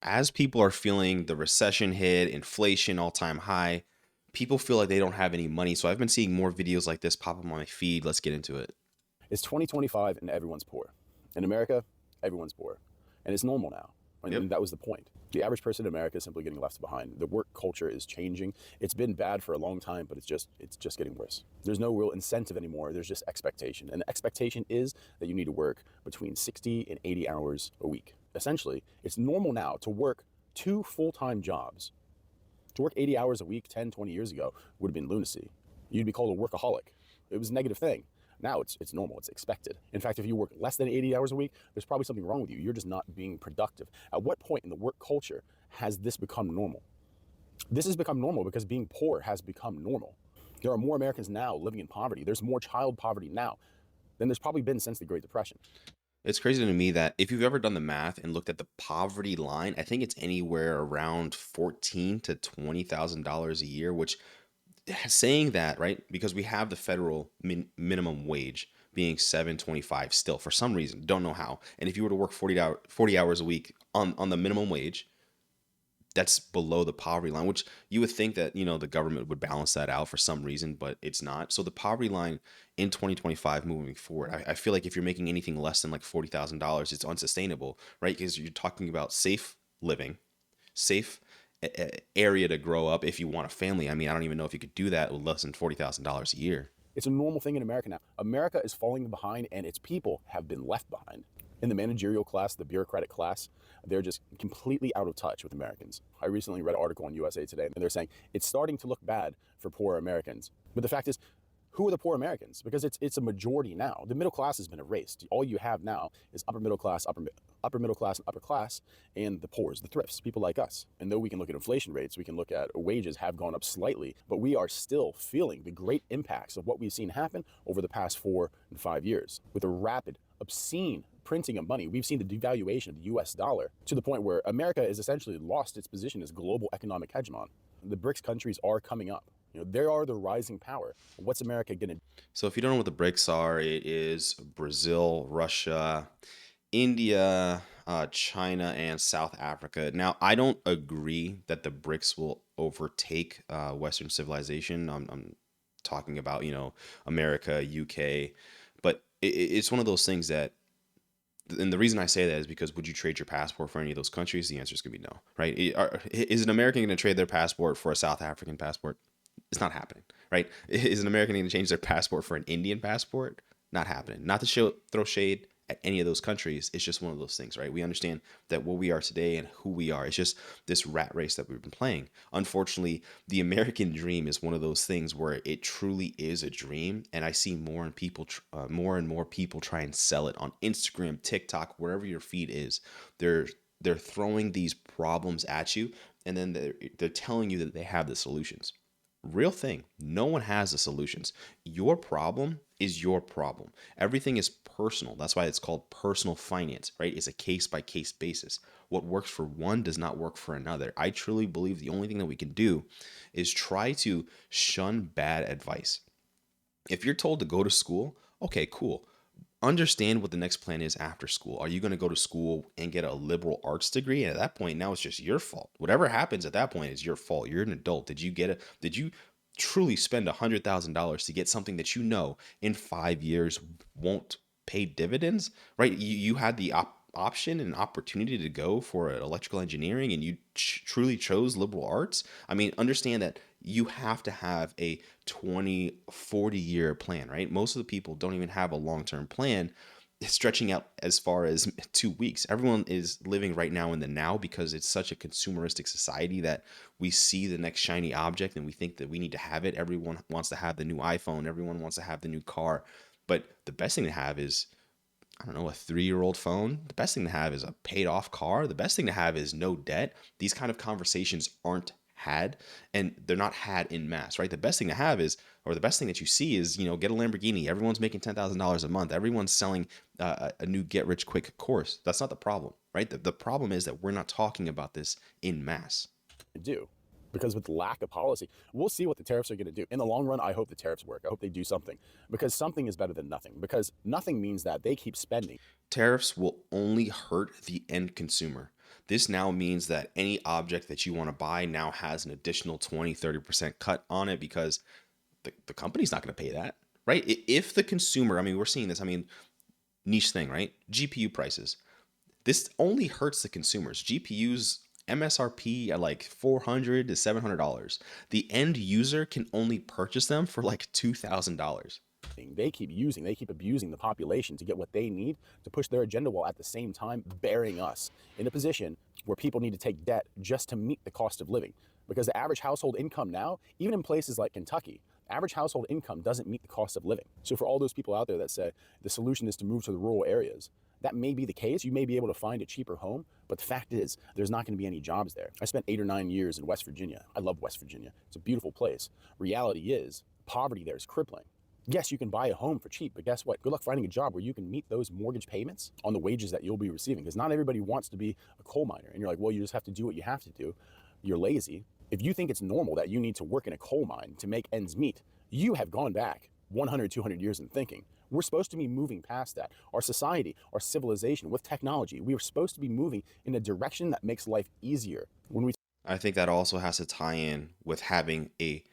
As people are feeling the recession hit, inflation all time high, people feel like they don't have any money. So I've been seeing more videos like this pop up on my feed. Let's get into it. It's 2025 and everyone's poor. In America, everyone's poor. And it's normal now. Yep. And that was the point. The average person in America is simply getting left behind. The work culture is changing. It's been bad for a long time, but it's just getting worse. There's no real incentive anymore. There's just expectation. And the expectation is that you need to work between 60 and 80 hours a week. Essentially, it's normal now to work two full-time jobs. To work 80 hours a week 10, 20 years ago would have been lunacy. You'd be called a workaholic. It was a negative thing. Now it's normal, it's expected. In fact, if you work less than 80 hours a week, there's probably something wrong with you. You're just not being productive. At what point in the work culture has this become normal? This has become normal because being poor has become normal. There are more Americans now living in poverty. There's more child poverty now than there's probably been since the Great Depression. It's crazy to me that if you've ever done the math and looked at the poverty line, I think it's anywhere around 14 to $20,000 a year, which saying that, right? Because we have the federal minimum wage being 7.25 still for some reason, don't know how. And if you were to work 40 hours a week on the minimum wage, that's below the poverty line, which you would think that, the government would balance that out for some reason, but it's not. So the poverty line in 2025 moving forward, I feel like if you're making anything less than like $40,000, it's unsustainable, right? Because you're talking about safe living, safe area to grow up if you want a family. I mean, I don't even know if you could do that with less than $40,000 a year. It's a normal thing in America now. America is falling behind and its people have been left behind. In the managerial class, the bureaucratic class, they're just completely out of touch with Americans. I recently read an article on USA Today, and they're saying it's starting to look bad for poor Americans. But the fact is, who are the poor Americans? Because it's a majority now. The middle class has been erased. All you have now is upper middle class, upper middle class, and upper class, and the poors, the thrifts, people like us. And though we can look at inflation rates, we can look at wages have gone up slightly, but we are still feeling the great impacts of what we've seen happen over the past 4 and 5 years with a rapid, obscene printing of money. We've seen the devaluation of the US dollar to the point where America has essentially lost its position as global economic hegemon. The BRICS countries are coming up. They are the rising power. What's America going to? So if you don't know what the BRICS are, it is Brazil, Russia, India, China, and South Africa. Now, I don't agree that the BRICS will overtake Western civilization. I'm talking about, America, UK, but it's one of those things that, and the reason I say that is because would you trade your passport for any of those countries? The answer is going to be no, right? Is an American going to trade their passport for a South African passport? It's not happening, right? Is an American going to change their passport for an Indian passport? Not happening. Not to throw shade at any of those countries. It's just one of those things, right? We understand that what we are today and who we are. It's just this rat race that we've been playing. Unfortunately, the American dream is one of those things where it truly is a dream, and I see more and more people try and sell it on Instagram, TikTok, wherever your feed is. They're they're throwing these problems at you, and then they're telling you that they have the solutions. Real thing. No one has the solutions. Your problem is your problem. Everything is personal. That's why it's called personal finance, right? It's a case by case basis. What works for one does not work for another. I truly believe the only thing that we can do is try to shun bad advice. If you're told to go to school, okay, cool. Understand what the next plan is after school. Are you going to go to school and get a liberal arts degree? And at that point, now it's just your fault. Whatever happens at that point is your fault. You're an adult. Did you truly spend $100,000 to get something that in 5 years won't pay dividends, right? You had the option and opportunity to go for electrical engineering and you truly chose liberal arts. I mean, understand that you have to have a 20, 40-year plan, right? Most of the people don't even have a long-term plan stretching out as far as 2 weeks. Everyone is living right now in the now because it's such a consumeristic society that we see the next shiny object and we think that we need to have it. Everyone wants to have the new iPhone. Everyone wants to have the new car. But the best thing to have is, I don't know, a 3-year-old phone. The best thing to have is a paid off car. The best thing to have is no debt. These kind of conversations aren't had, and they're not had in mass, right? The best thing to have is, or the best thing that you see is, get a Lamborghini. Everyone's making $10,000 a month. Everyone's selling a new get rich quick course. That's not the problem, right? The problem is that we're not talking about this in mass. Do. Because with lack of policy, we'll see what the tariffs are going to do. In the long run, I hope the tariffs work. I hope they do something because something is better than nothing. Because nothing means that they keep spending. Tariffs will only hurt the end consumer. This now means that any object that you want to buy now has an additional 20, 30% cut on it because the company's not going to pay that, right? If the consumer, I mean, we're seeing this, I mean, niche thing, right? GPU prices. This only hurts the consumers. GPUs MSRP at like $400 to $700. The end user can only purchase them for like $2,000. They keep abusing the population to get what they need to push their agenda while at the same time burying us in a position where people need to take debt just to meet the cost of living. Because the average household income now, even in places like Kentucky, average household income doesn't meet the cost of living. So for all those people out there that say the solution is to move to the rural areas, that may be the case. You may be able to find a cheaper home, but the fact is there's not going to be any jobs there. I spent 8 or 9 years in West Virginia. I love West Virginia. It's a beautiful place. Reality is poverty there is crippling. Yes, you can buy a home for cheap, but guess what? Good luck finding a job where you can meet those mortgage payments on the wages that you'll be receiving, because not everybody wants to be a coal miner. And you're like, well, you just have to do what you have to do. You're lazy. If you think it's normal that you need to work in a coal mine to make ends meet, you have gone back 100, 200 years in thinking. We're supposed to be moving past that. Our society, our civilization, with technology, we are supposed to be moving in a direction that makes life easier. When we I think that also has to tie in with having a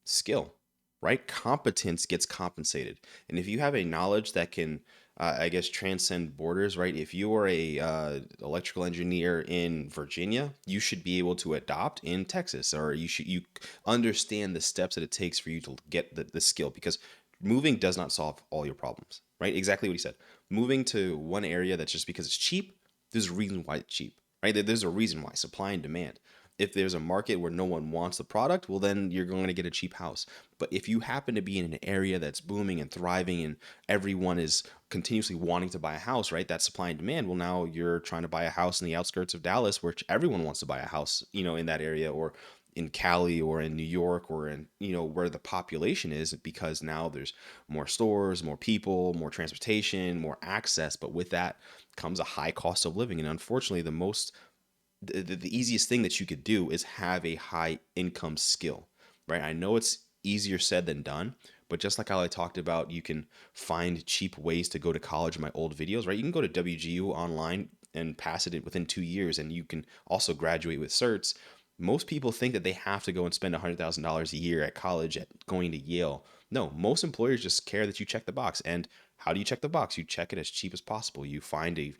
skill, right? Competence gets compensated. And if you have a knowledge that can, I guess, transcend borders, right? If you are a electrical engineer in Virginia, you should be able to adopt in Texas, or you understand the steps that it takes for you to get the skill, because moving does not solve all your problems, right? Exactly what he said. Moving to one area that's just because it's cheap, there's a reason why it's cheap, right? There's a reason why, supply and demand. If there's a market where no one wants the product, well, then you're going to get a cheap house. But if you happen to be in an area that's booming and thriving and everyone is continuously wanting to buy a house, right? That supply and demand. Well, now you're trying to buy a house in the outskirts of Dallas, which everyone wants to buy a house, in that area, or in Cali or in New York, or in, where the population is, because now there's more stores, more people, more transportation, more access. But with that comes a high cost of living. And unfortunately, the easiest thing that you could do is have a high income skill, right? I know it's easier said than done, but just like how I talked about, you can find cheap ways to go to college in my old videos, right? You can go to WGU online and pass it within 2 years, and you can also graduate with certs. Most people think that they have to go and spend $100,000 a year at college at going to Yale. No, most employers just care that you check the box. And how do you check the box? You check it as cheap as possible. You find a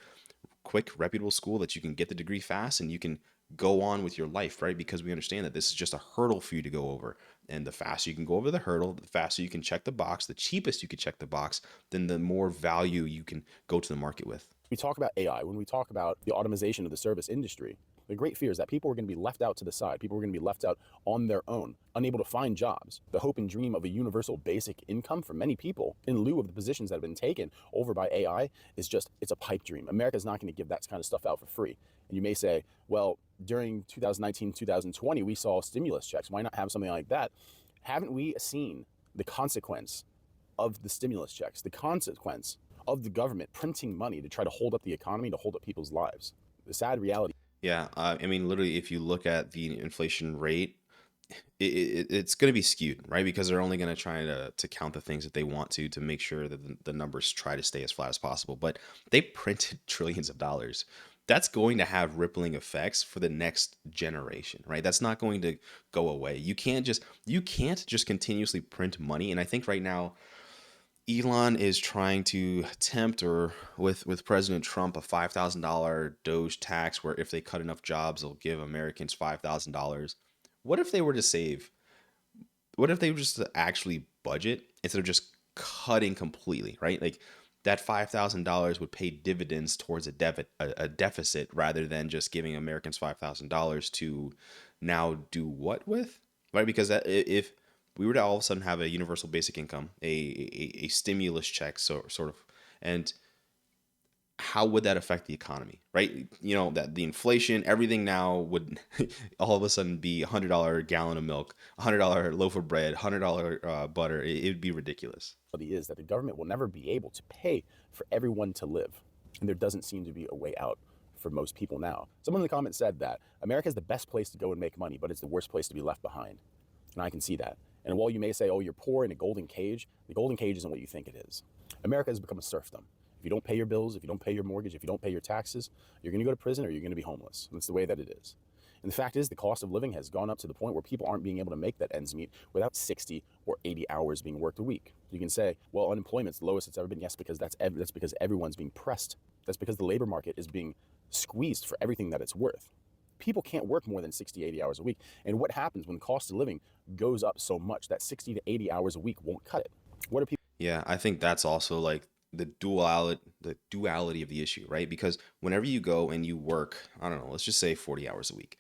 quick, reputable school that you can get the degree fast and you can go on with your life, right? Because we understand that this is just a hurdle for you to go over. And the faster you can go over the hurdle, the faster you can check the box, the cheapest you can check the box, then the more value you can go to the market with. we talk about AI, when we talk about the automation of the service industry, the great fear is that people are going to be left out to the side. People are going to be left out on their own, unable to find jobs. The hope and dream of a universal basic income for many people, in lieu of the positions that have been taken over by AI, it's a pipe dream. America's not going to give that kind of stuff out for free. And you may say, well, during 2019, 2020, we saw stimulus checks. Why not have something like that? Haven't we seen the consequence of the stimulus checks, the consequence of the government printing money to try to hold up the economy, to hold up people's lives? The sad reality. Yeah, I mean, literally, if you look at the inflation rate, it's going to be skewed, right? Because they're only going to try to count the things that they want to make sure that the numbers try to stay as flat as possible. But they printed trillions of dollars. That's going to have rippling effects for the next generation, right? That's not going to go away. You can't just continuously print money. And I think right now Elon is trying to tempt, or with President Trump, a $5,000 Doge tax, where if they cut enough jobs, they'll give Americans $5,000. What if they were to save? What if they were just to actually budget instead of just cutting completely, right? Like that $5,000 would pay dividends towards a deficit, rather than just giving Americans $5,000 to now do what with, right? Because if we were to all of a sudden have a universal basic income, a stimulus check, sort of, and how would that affect the economy, right? That the inflation, everything now would all of a sudden be $100 gallon of milk, $100 loaf of bread, $100 butter. It would be ridiculous. Is that the government will never be able to pay for everyone to live. And there doesn't seem to be a way out for most people now. Someone in the comments said that America is the best place to go and make money, but it's the worst place to be left behind. And I can see that. And while you may say, oh, you're poor in a golden cage, the golden cage isn't what you think it is. America has become a serfdom. If you don't pay your bills, if you don't pay your mortgage, if you don't pay your taxes, you're going to go to prison or you're going to be homeless. And it's the way that it is. And the fact is, the cost of living has gone up to the point where people aren't being able to make that ends meet without 60 or 80 hours being worked a week. You can say, well, unemployment's the lowest it's ever been. Yes, because that's because everyone's being pressed. That's because the labor market is being squeezed for everything that it's worth. People can't work more than 60, 80 hours a week. And what happens when the cost of living goes up so much that 60 to 80 hours a week won't cut it? What are people Yeah, I think that's also like the duality of the issue, right? Because whenever you go and you work, I don't know, let's just say 40 hours a week,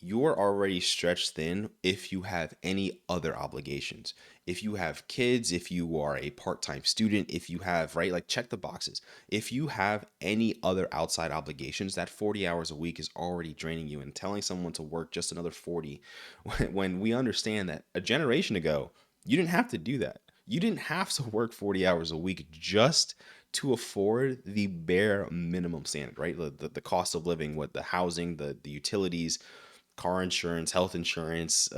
you're already stretched thin if you have any other obligations. If you have kids, if you are a part-time student, if you have, right, like check the boxes. If you have any other outside obligations, that 40 hours a week is already draining you, and telling someone to work just another 40 when we understand that a generation ago, you didn't have to do that. You didn't have to work 40 hours a week just to afford the bare minimum standard, right? The cost of living, what the housing, the utilities, car insurance, health insurance,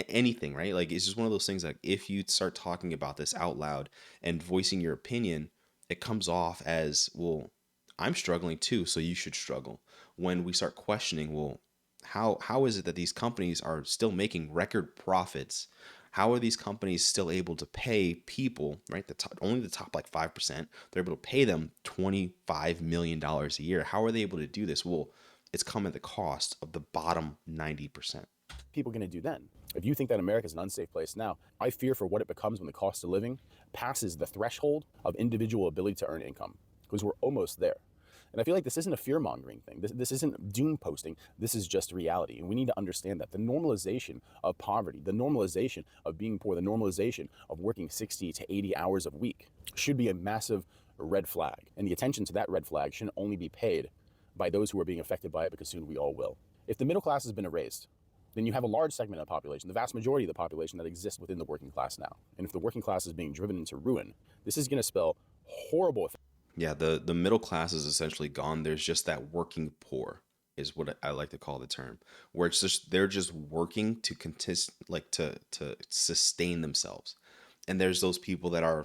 anything, right? Like it's just one of those things. Like if you start talking about this out loud and voicing your opinion, it comes off as, well, I'm struggling too, so you should struggle. When we start questioning, well, how is it that these companies are still making record profits? How are these companies still able to pay people, right? Only the top like 5%, they're able to pay them $25 million a year. How are they able to do this? Well, it's come at the cost of the bottom 90%. going to do then? If you think that America is an unsafe place now, I fear for what it becomes when the cost of living passes the threshold of individual ability to earn income, because we're almost there. And I feel like this isn't a fear-mongering thing. This isn't doom posting. This is just reality. And we need to understand that the normalization of poverty, the normalization of being poor, the normalization of working 60 to 80 hours a week should be a massive red flag. And the attention to that red flag shouldn't only be paid by those who are being affected by it, because soon we all will. If the middle class has been erased, then you have a large segment of the population, the vast majority of the population that exists within the working class now. And if the working class is being driven into ruin, this is going to spell horrible effects. Yeah, the middle class is essentially gone. There's just that working poor is what I like to call the term, where it's just they're just working to to sustain themselves. And there's those people that are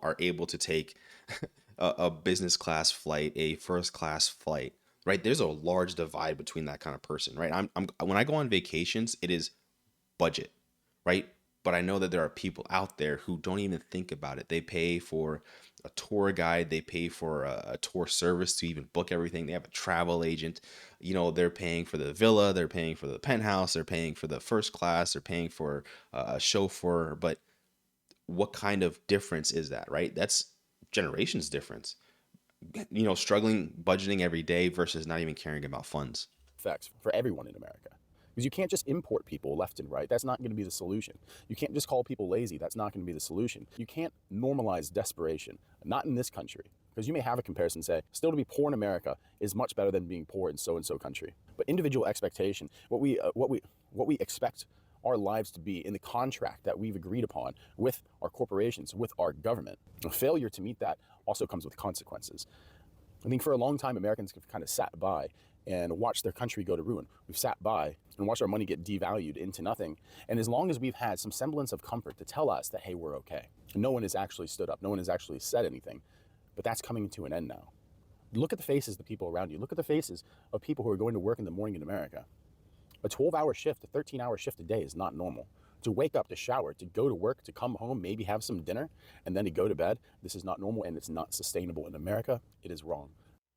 are able to take a business class flight, a first class flight, right? There's a large divide between that kind of person, right? I'm when I go on vacations, it is budget, right? But I know that there are people out there who don't even think about it. They pay for a tour guide, they pay for a tour service to even book everything. They have a travel agent. They're paying for the villa, they're paying for the penthouse, they're paying for the first class, they're paying for a chauffeur. But what kind of difference is that, right? That's generations difference. Struggling budgeting every day versus not even caring about funds. Effects for everyone in America. Because you can't just import people left and right. That's not going to be the solution. You can't just call people lazy. That's not going to be the solution. You can't normalize desperation, not in this country. Because you may have a comparison, say, still to be poor in America is much better than being poor in so-and-so country. But individual expectation, what we expect our lives to be in the contract that we've agreed upon with our corporations, with our government. A failure to meet that also comes with consequences. I think for a long time, Americans have kind of sat by and watched their country go to ruin. We've sat by and watched our money get devalued into nothing. And as long as we've had some semblance of comfort to tell us that, hey, we're okay, no one has actually stood up. No one has actually said anything. But that's coming to an end now. Look at the faces of the people around you. Look at the faces of people who are going to work in the morning in America. A 12-hour shift, a 13-hour shift a day is not normal. To wake up, to shower, to go to work, to come home, maybe have some dinner, and then to go to bed, this is not normal and it's not sustainable in America. It is wrong.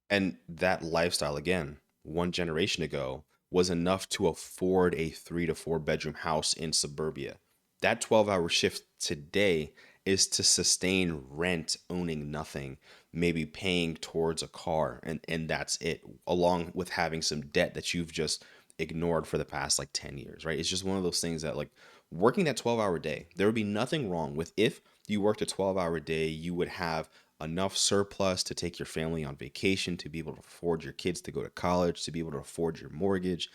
And that lifestyle, again, one generation ago, was enough to afford a 3 to 4 bedroom house in suburbia. That 12-hour shift today is to sustain rent, owning nothing, maybe paying towards a car, and that's it, along with having some debt that you've just ignored for the past like 10 years, right? It's just one of those things that, like, working that 12-hour day, there would be nothing wrong with, if you worked a 12-hour day, you would have enough surplus to take your family on vacation, to be able to afford your kids to go to college, to be able to afford your mortgage,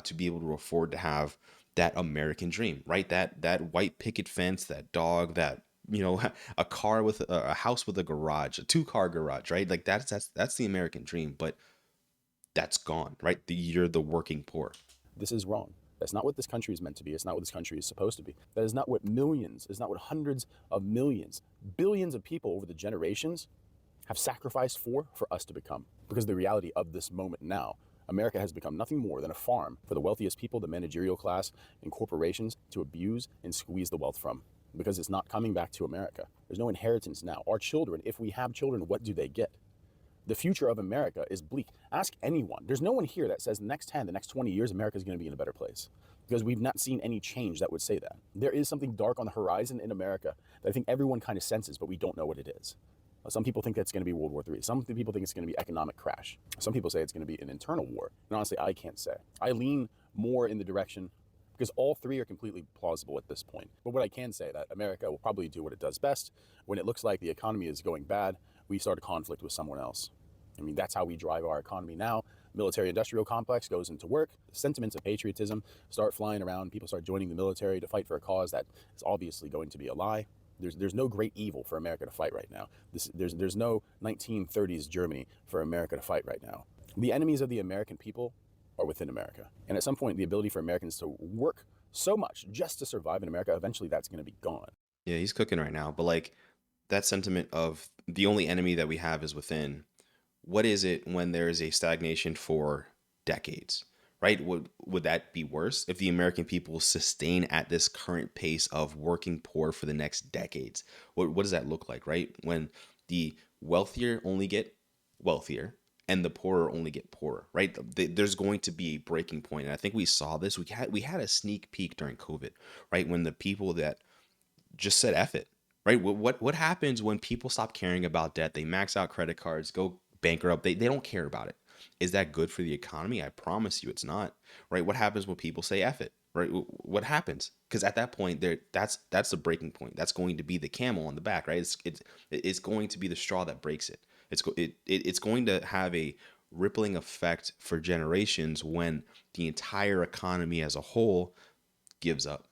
to be able to afford to have that American dream, right? That white picket fence, that dog, that a car with a house with a garage, a 2-car garage, right? Like that's the American dream, but that's gone, right? You're the working poor. This is wrong. That's not what this country is meant to be. It's not what this country is supposed to be. That is not what millions, is not what hundreds of millions, billions of people over the generations have sacrificed for us to become. Because the reality of this moment now, America has become nothing more than a farm for the wealthiest people, the managerial class, and corporations to abuse and squeeze the wealth from. Because it's not coming back to America. There's no inheritance now. Our children, if we have children, what do they get? The future of America is bleak. Ask anyone. There's no one here that says the next 10, the next 20 years, America is going to be in a better place. Because we've not seen any change that would say that. There is something dark on the horizon in America that I think everyone kind of senses, but we don't know what it is. Some people think that's going to be World War III. Some people think it's going to be economic crash. Some people say it's going to be an internal war. And honestly, I can't say. I lean more in the direction, because all three are completely plausible at this point. But what I can say that America will probably do what it does best. When it looks like the economy is going bad, we start a conflict with someone else. I mean, that's how we drive our economy now. Military-industrial complex goes into work. The sentiments of patriotism start flying around. People start joining the military to fight for a cause that is obviously going to be a lie. There's no great evil for America to fight right now. There's no 1930s Germany for America to fight right now. The enemies of the American people are within America. And at some point, the ability for Americans to work so much just to survive in America, eventually that's going to be gone. Yeah, he's cooking right now. But like that sentiment of the only enemy that we have is within. What is it when there is a stagnation for decades? Right? Would that be worse if the American people sustain at this current pace of working poor for the next decades? What does that look like, right? When the wealthier only get wealthier and the poorer only get poorer, right? There's going to be a breaking point. And I think we saw this. We had a sneak peek during COVID, right? When the people that just said F it, right? What happens when people stop caring about debt? They max out credit cards, go bankrupt. They don't care about it. Is that good for the economy? I promise you it's not, right? What happens when people say F it, right? What happens? Because at that point, that's the breaking point. That's going to be the camel on the back, right? It's going to be the straw that breaks it. It's going to have a rippling effect for generations when the entire economy as a whole gives up.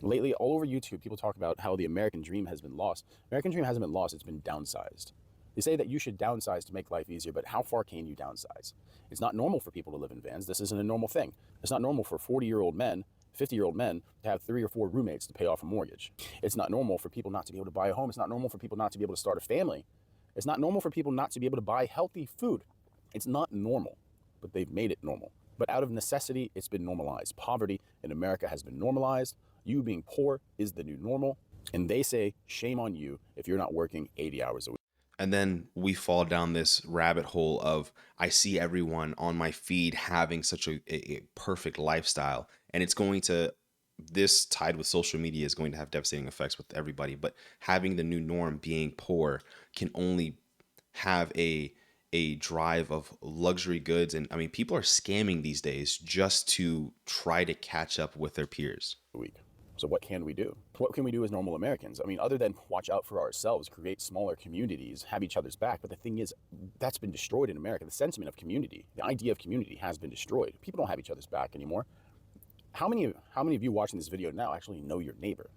Lately, all over YouTube, people talk about how the American dream has been lost. American dream hasn't been lost, it's been downsized. They say that you should downsize to make life easier, but how far can you downsize? It's not normal for people to live in vans. This isn't a normal thing. It's not normal for 40-year-old men, 50-year-old men to have 3 or 4 roommates to pay off a mortgage. It's not normal for people not to be able to buy a home. It's not normal for people not to be able to start a family. It's not normal for people not to be able to buy healthy food. It's not normal, but they've made it normal. But out of necessity, it's been normalized. Poverty in America has been normalized. You being poor is the new normal. And they say, shame on you if you're not working 80 hours a week. And then we fall down this rabbit hole of I see everyone on my feed having such a perfect lifestyle. And it's going to, this tied with social media is going to have devastating effects with everybody. But having the new norm being poor can only have a drive of luxury goods. And I mean, people are scamming these days just to try to catch up with their peers. Week. So what can we do? What can we do as normal Americans? I mean, other than watch out for ourselves, create smaller communities, have each other's back. But the thing is, that's been destroyed in America. The sentiment of community, the idea of community has been destroyed. People don't have each other's back anymore. How many of you watching this video now actually know your neighbor?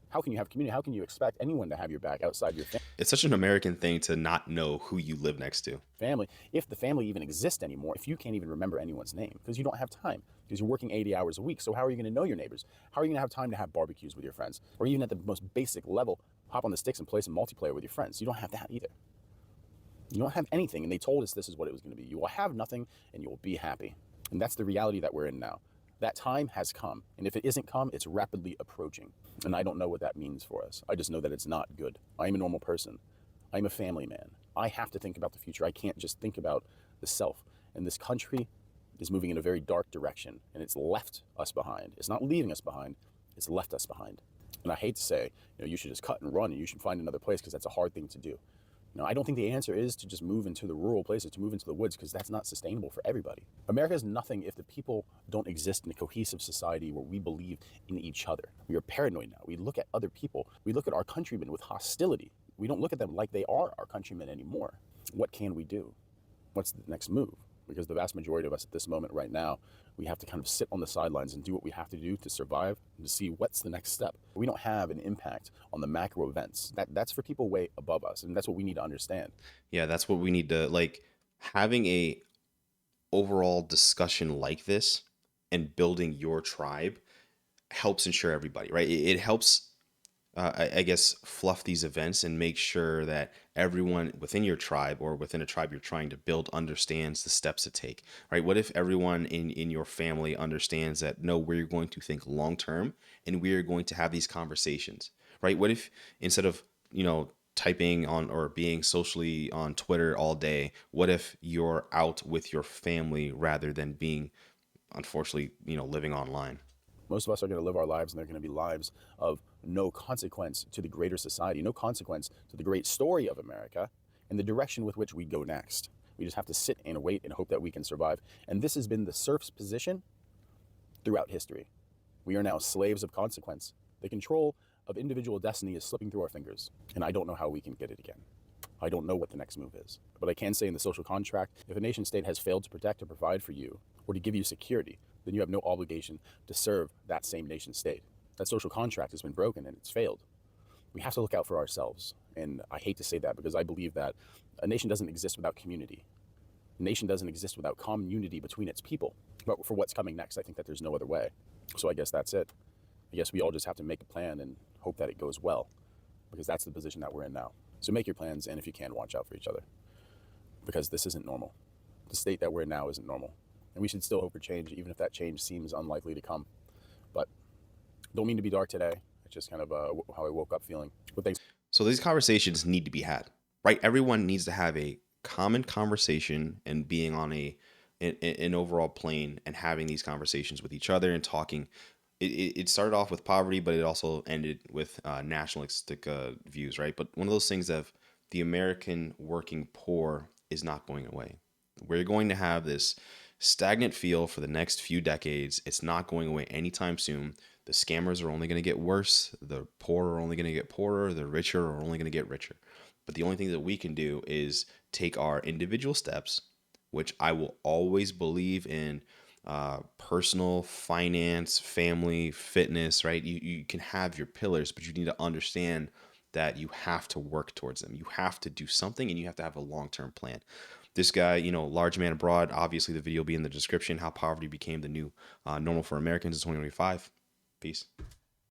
How can you have community? How can you expect anyone to have your back outside your It's such an American thing to not know who you live next to. family? If the family even exists anymore, if you can't even remember anyone's name because you don't have time, because you're working 80 hours a week. So how are you going to know your neighbors? How are you going to have time to have barbecues with your friends? Or even at the most basic level, hop on the sticks and play some multiplayer with your friends? You don't have that either. You don't have anything, and they told us this is what it was going to be. You will have nothing, and you will be happy. And that's the reality that we're in now. That time has come, and if it isn't come, it's rapidly approaching. And I don't know what that means for us. I just know that it's not good. I'm a normal person. I'm a family man. I have to think about the future. I can't just think about the self. And this country is moving in a very dark direction, and it's left us behind. It's not leaving us behind, it's left us behind. And I hate to say, you should just cut and run and you should find another place because that's a hard thing to do. I don't think the answer is to just move into the rural places, to move into the woods, because that's not sustainable for everybody. America is nothing if the people don't exist in a cohesive society where we believe in each other. We are paranoid now. We look at other people. We look at our countrymen with hostility. We don't look at them like they are our countrymen anymore. What can we do? What's the next move? Because the vast majority of us at this moment right now, we have to kind of sit on the sidelines and do what we have to do to survive and to see what's the next step. We don't have an impact on the macro events. That's for people way above us, and that's what we need to understand. Yeah, that's what we need to like having a overall discussion like this and building your tribe helps ensure everybody, right? It helps I guess, fluff these events and make sure that everyone within your tribe or within a tribe you're trying to build understands the steps to take, right? What if everyone in your family understands that, no, we're going to think long term and we're going to have these conversations, right? What if instead of, typing on or being socially on Twitter all day, what if you're out with your family rather than being, unfortunately, living online? Most of us are going to live our lives, and they're going to be lives of no consequence to the greater society, no consequence to the great story of America and the direction with which we go next. We just have to sit and wait and hope that we can survive. And this has been the serf's position throughout history. We are now slaves of consequence. The control of individual destiny is slipping through our fingers, and I don't know how we can get it again. I don't know what the next move is. But I can say in the social contract, if a nation state has failed to protect or provide for you or to give you security, then you have no obligation to serve that same nation state. That social contract has been broken and it's failed. We have to look out for ourselves. And I hate to say that because I believe that a nation doesn't exist without community. A nation doesn't exist without community between its people. But for what's coming next, I think that there's no other way. So I guess that's it. I guess we all just have to make a plan and hope that it goes well, because that's the position that we're in now. So make your plans, and if you can, watch out for each other, because this isn't normal. The state that we're in now isn't normal. And we should still hope for change, even if that change seems unlikely to come. But don't mean to be dark today. It's just kind of how I woke up feeling. But thanks. So these conversations need to be had, right? Everyone needs to have a common conversation and being on an overall plane and having these conversations with each other and talking. It started off with poverty, but it also ended with nationalistic views, right? But one of those things of the American working poor is not going away. We're going to have this stagnant feel for the next few decades. It's not going away anytime soon. The scammers are only going to get worse. The poor are only going to get poorer. The richer are only going to get richer. But the only thing that we can do is take our individual steps, which I will always believe in, personal, finance, family, fitness, right? You can have your pillars, but you need to understand that you have to work towards them. You have to do something and you have to have a long-term plan. This guy, Large Man Abroad, obviously the video will be in the description, how poverty became the new normal for Americans in 2025. Peace.